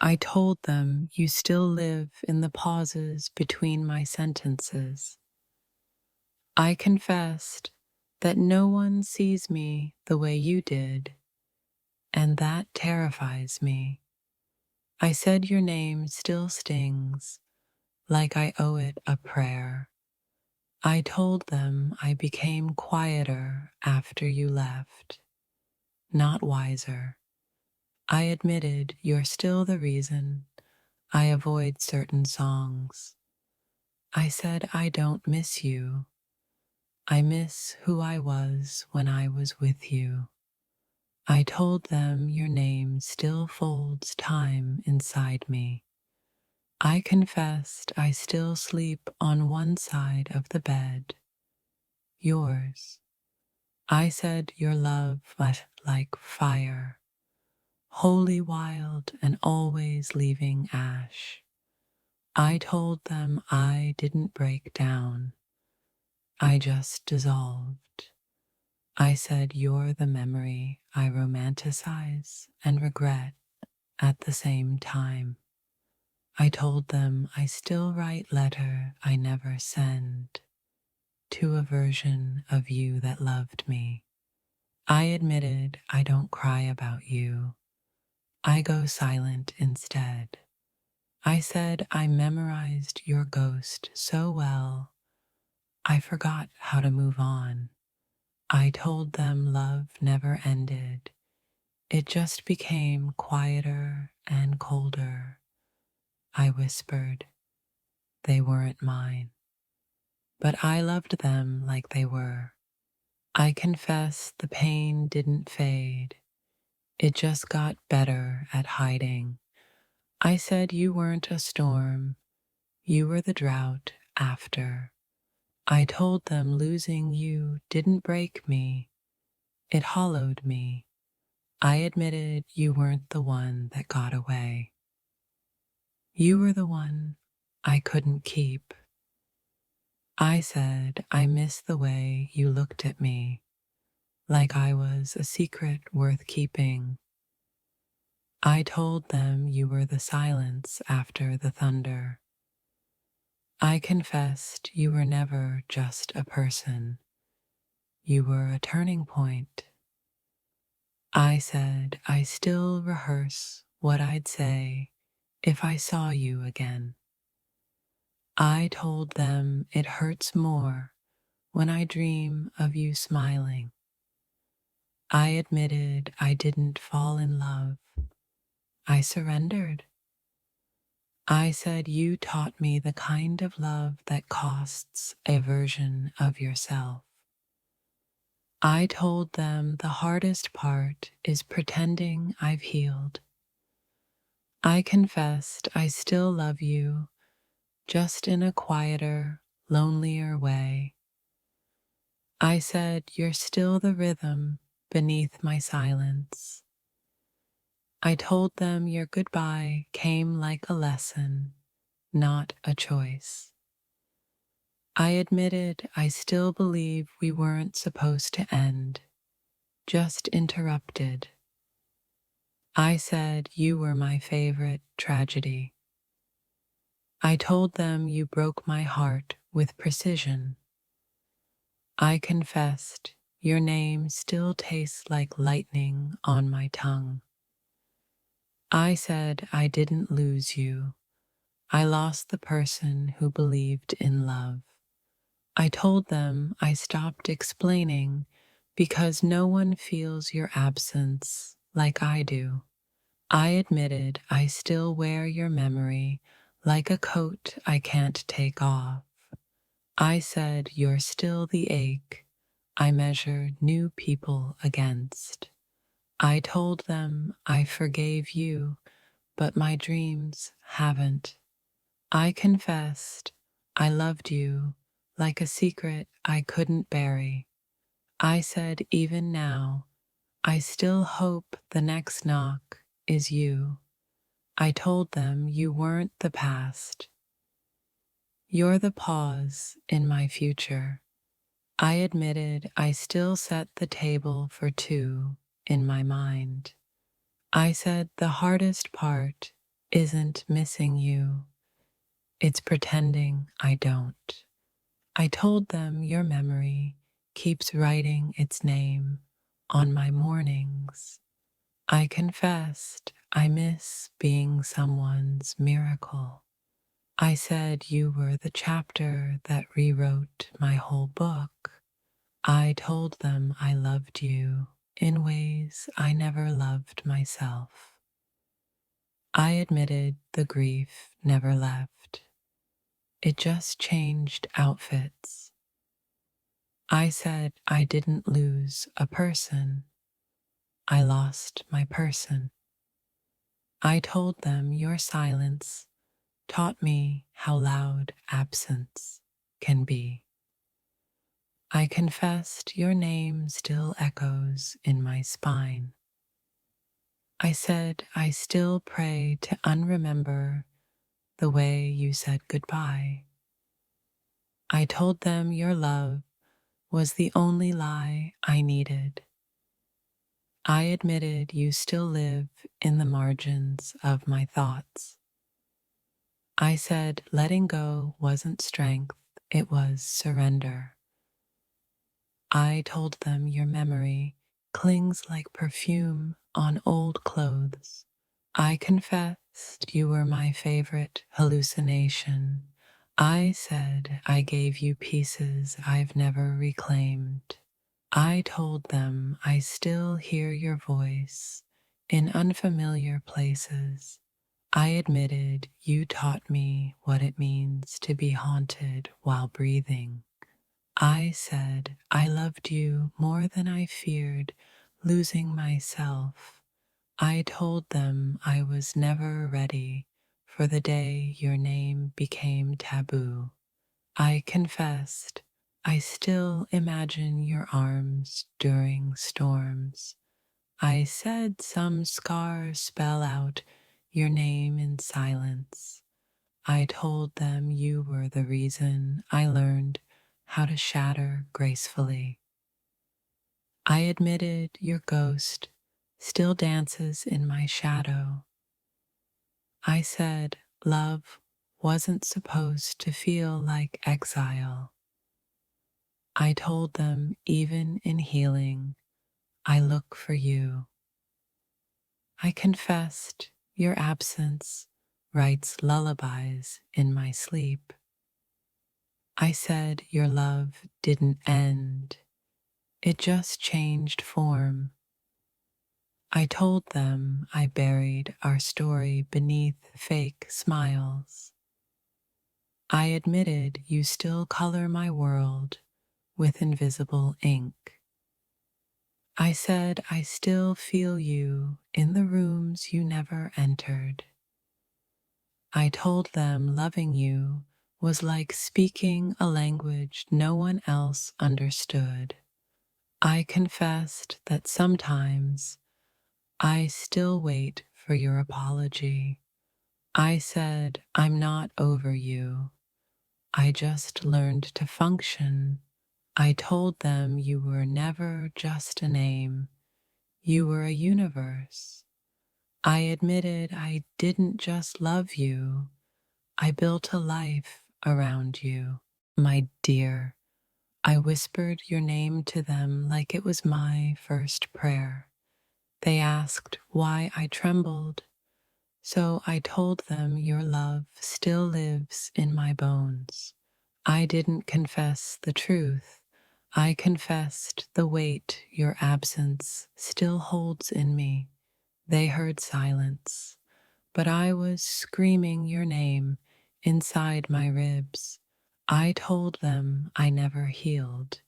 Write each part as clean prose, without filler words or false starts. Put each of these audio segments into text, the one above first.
I told them you still live in the pauses between my sentences. I confessed that no one sees me the way you did, and that terrifies me. I said your name still stings, like I owe it a prayer. I told them I became quieter after you left, not wiser. I admitted you're still the reason I avoid certain songs. I said I don't miss you. I miss who I was when I was with you. I told them your name still folds time inside me. I confessed I still sleep on one side of the bed, yours. I said your love was like fire, wholly wild and always leaving ash. I told them I didn't break down, I just dissolved. I said you're the memory I romanticize and regret at the same time. I told them I still write letter I never send to a version of you that loved me. I admitted I don't cry about you. I go silent instead. I said I memorized your ghost so well, I forgot how to move on. I told them love never ended. It just became quieter and colder. I whispered, they weren't mine. But I loved them like they were. I confess the pain didn't fade. It just got better at hiding. I said you weren't a storm. You were the drought after. I told them losing you didn't break me. It hollowed me. I admitted you weren't the one that got away. You were the one I couldn't keep. I said I miss the way you looked at me, like I was a secret worth keeping. I told them you were the silence after the thunder. I confessed you were never just a person. You were a turning point. I said I still rehearse what I'd say if I saw you again. I told them it hurts more when I dream of you smiling. I admitted I didn't fall in love. I surrendered. I said you taught me the kind of love that costs a version of yourself. I told them the hardest part is pretending I've healed. I confessed I still love you, just in a quieter, lonelier way. I said you're still the rhythm beneath my silence. I told them your goodbye came like a lesson, not a choice. I admitted I still believe we weren't supposed to end, just interrupted. I said you were my favorite tragedy. I told them you broke my heart with precision. I confessed your name still tastes like lightning on my tongue. I said I didn't lose you. I lost the person who believed in love. I told them I stopped explaining because no one feels your absence like I do. I admitted I still wear your memory like a coat I can't take off. I said you're still the ache I measure new people against. I told them I forgave you, but my dreams haven't. I confessed I loved you like a secret I couldn't bury. I said even now, I still hope the next knock is you. I told them you weren't the past. You're the pause in my future. I admitted I still set the table for two in my mind. I said the hardest part isn't missing you, it's pretending I don't. I told them your memory keeps writing its name on my mornings. I confessed I miss being someone's miracle. I said you were the chapter that rewrote my whole book. I told them I loved you in ways I never loved myself. I admitted the grief never left. It just changed outfits. I said I didn't lose a person. I lost my person. I told them your silence taught me how loud absence can be. I confessed your name still echoes in my spine. I said I still pray to unremember the way you said goodbye. I told them your love was the only lie I needed. I admitted you still live in the margins of my thoughts. I said letting go wasn't strength, it was surrender. I told them your memory clings like perfume on old clothes. I confessed you were my favorite hallucination. I said I gave you pieces I've never reclaimed. I told them I still hear your voice in unfamiliar places. I admitted you taught me what it means to be haunted while breathing. I said I loved you more than I feared losing myself. I told them I was never ready for the day your name became taboo. I confessed I still imagine your arms during storms. I said some scars spell out your name in silence. I told them you were the reason I learned how to shatter gracefully. I admitted your ghost still dances in my shadow. I said love wasn't supposed to feel like exile. I told them even in healing, I look for you. I confessed your absence writes lullabies in my sleep. I said your love didn't end, it just changed form. I told them I buried our story beneath fake smiles. I admitted you still color my world with invisible ink. I said I still feel you in the rooms you never entered. I told them loving you was like speaking a language no one else understood. I confessed that sometimes I still wait for your apology. I said I'm not over you. I just learned to function. I told them you were never just a name. You were a universe. I admitted I didn't just love you. I built a life around you. My dear, I whispered your name to them like it was my first prayer. They asked why I trembled, so I told them your love still lives in my bones. I didn't confess the truth. I confessed the weight your absence still holds in me. They heard silence, but I was screaming your name inside my ribs. I told them I never healed.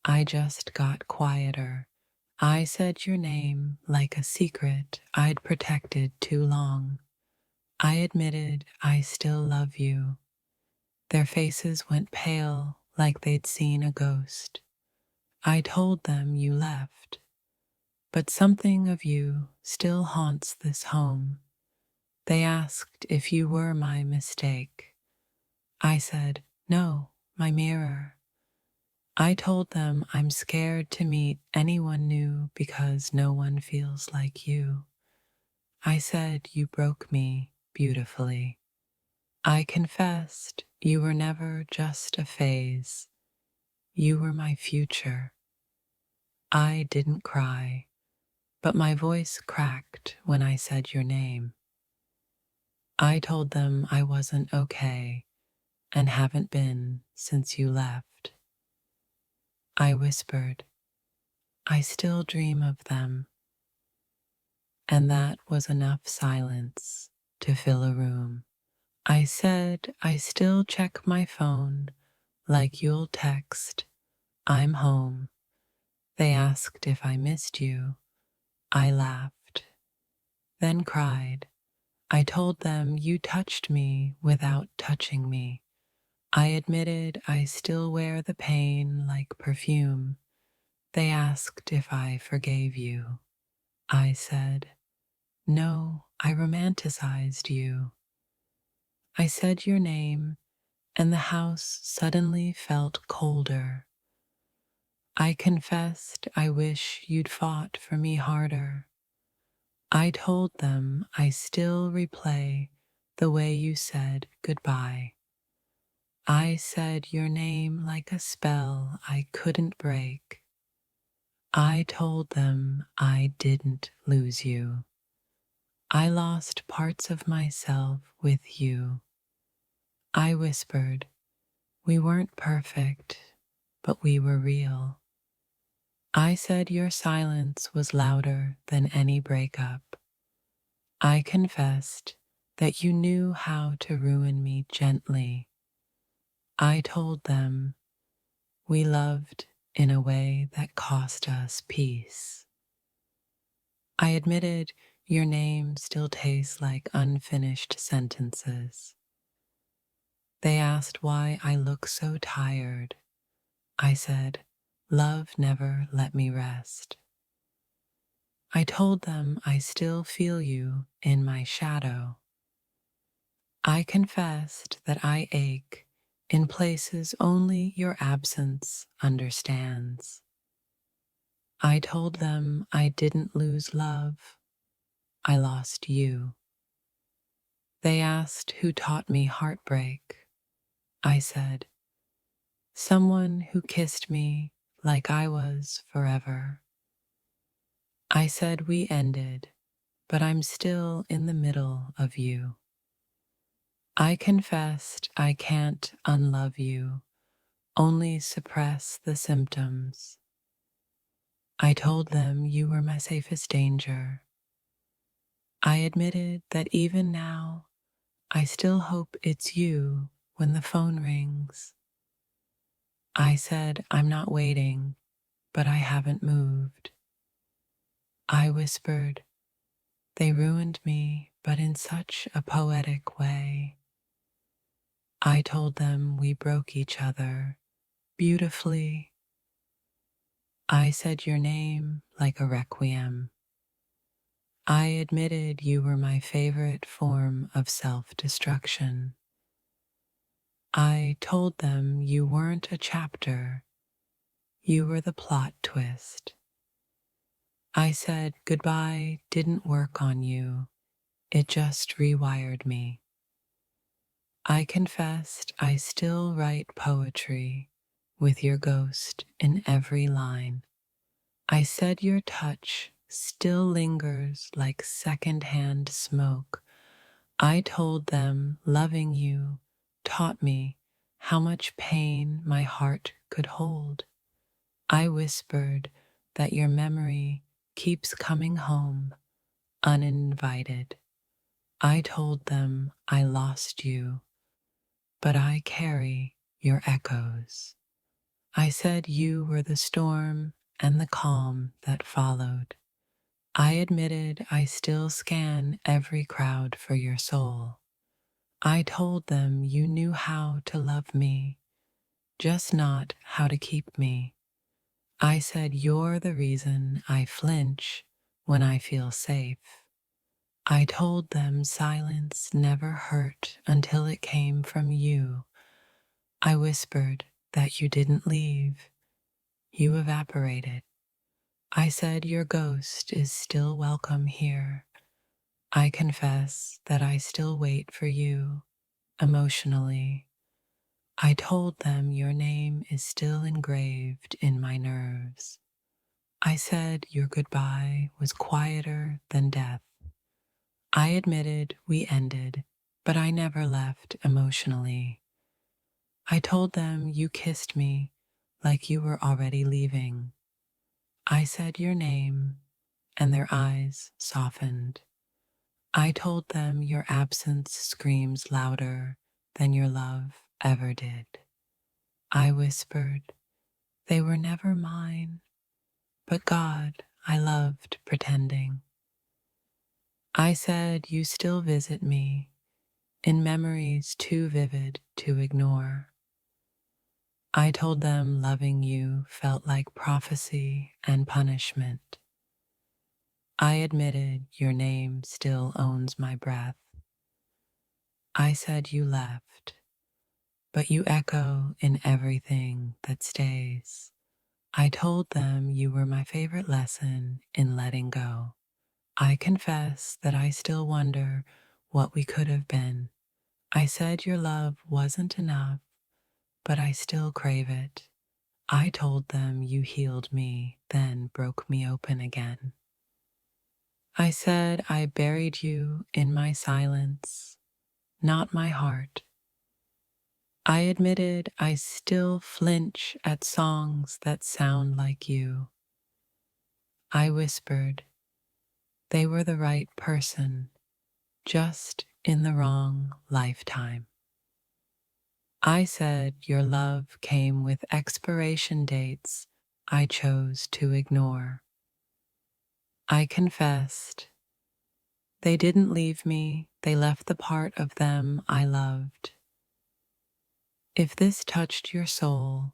I just got quieter. I said your name like a secret I'd protected too long. I admitted I still love you. Their faces went pale like they'd seen a ghost. I told them you left, but something of you still haunts this home. They asked if you were my mistake. I said, no, my mirror. I told them I'm scared to meet anyone new because no one feels like you. I said you broke me, beautifully. I confessed you were never just a phase. You were my future. I didn't cry, but my voice cracked when I said your name. I told them I wasn't okay and haven't been since you left. I whispered, I still dream of them. And that was enough silence to fill a room. I said I still check my phone like you'll text, I'm home. They asked if I missed you. I laughed, then cried. I told them you touched me without touching me. I admitted I still wear the pain like perfume. They asked if I forgave you. I said, no, I romanticized you. I said your name, and the house suddenly felt colder. I confessed I wish you'd fought for me harder. I told them I still replay the way you said goodbye. I said your name like a spell I couldn't break. I told them I didn't lose you. I lost parts of myself with you. I whispered, we weren't perfect, but we were real. I said your silence was louder than any breakup. I confessed that you knew how to ruin me gently. I told them we loved in a way that cost us peace. I admitted your name still tastes like unfinished sentences. They asked why I look so tired. I said, love never let me rest. I told them I still feel you in my shadow. I confessed that I ache in places only your absence understands. I told them I didn't lose love, I lost you. They asked who taught me heartbreak. I said, someone who kissed me like I was forever. I said we ended, but I'm still in the middle of you. I confessed I can't unlove you, only suppress the symptoms. I told them you were my safest danger. I admitted that even now, I still hope it's you when the phone rings. I said I'm not waiting, but I haven't moved. I whispered, they ruined me, but in such a poetic way. I told them we broke each other beautifully. I said your name like a requiem. I admitted you were my favorite form of self-destruction. I told them you weren't a chapter, you were the plot twist. I said goodbye didn't work on you, it just rewired me. I confessed I still write poetry with your ghost in every line. I said your touch still lingers like secondhand smoke. I told them loving you taught me how much pain my heart could hold. I whispered that your memory keeps coming home uninvited. I told them I lost you, but I carry your echoes. I said you were the storm and the calm that followed. I admitted I still scan every crowd for your soul. I told them you knew how to love me, just not how to keep me. I said you're the reason I flinch when I feel safe. I told them silence never hurt until it came from you. I whispered that you didn't leave, you evaporated. I said your ghost is still welcome here. I confess that I still wait for you emotionally. I told them your name is still engraved in my nerves. I said your goodbye was quieter than death. I admitted we ended, but I never left emotionally. I told them you kissed me like you were already leaving. I said your name, and their eyes softened. I told them your absence screams louder than your love ever did. I whispered, they were never mine, but God, I loved pretending. I said you still visit me in memories too vivid to ignore. I told them loving you felt like prophecy and punishment. I admitted your name still owns my breath. I said you left, but you echo in everything that stays. I told them you were my favorite lesson in letting go. I confess that I still wonder what we could have been. I said your love wasn't enough, but I still crave it. I told them you healed me, then broke me open again. I said I buried you in my silence, not my heart. I admitted I still flinch at songs that sound like you. I whispered, they were the right person, just in the wrong lifetime. I said your love came with expiration dates I chose to ignore. I confessed, they didn't leave me, they left the part of them I loved. If this touched your soul,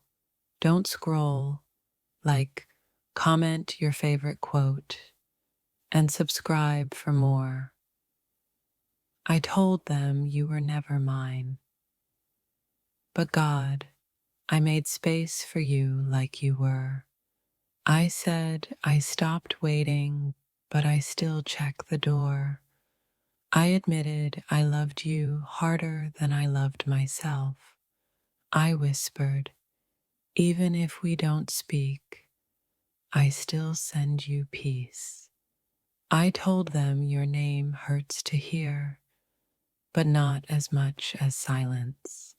don't scroll, like, comment your favorite quote, and subscribe for more. I told them you were never mine. But God, I made space for you like you were. I said I stopped waiting, but I still check the door. I admitted I loved you harder than I loved myself. I whispered, even if we don't speak, I still send you peace. I told them your name hurts to hear, but not as much as silence.